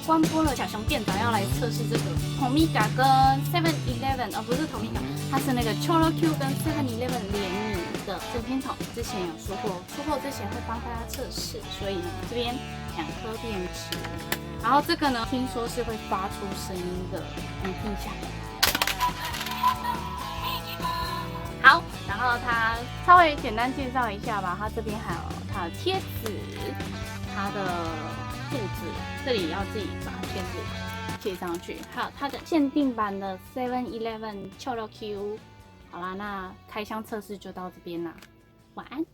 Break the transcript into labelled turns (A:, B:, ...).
A: 关播了，小熊店长要来测试这个 Tomica 跟 7-Eleven， 不是 Tomica， 它是那个 Cholo Q 跟 7-Eleven 联名的这片筒，之前有说过，出货之前会帮大家测试，所以呢，这边2颗电池，然后这个呢，听说是会发出声音的，你听一下。好，然后它稍微简单介绍一下吧，它这边还有它的贴纸，它的柱子，这里要自己把贴纸贴上去，还有它的限定版的 7-Eleven Cholo Q。好啦，那开箱测试就到这边啦，晚安。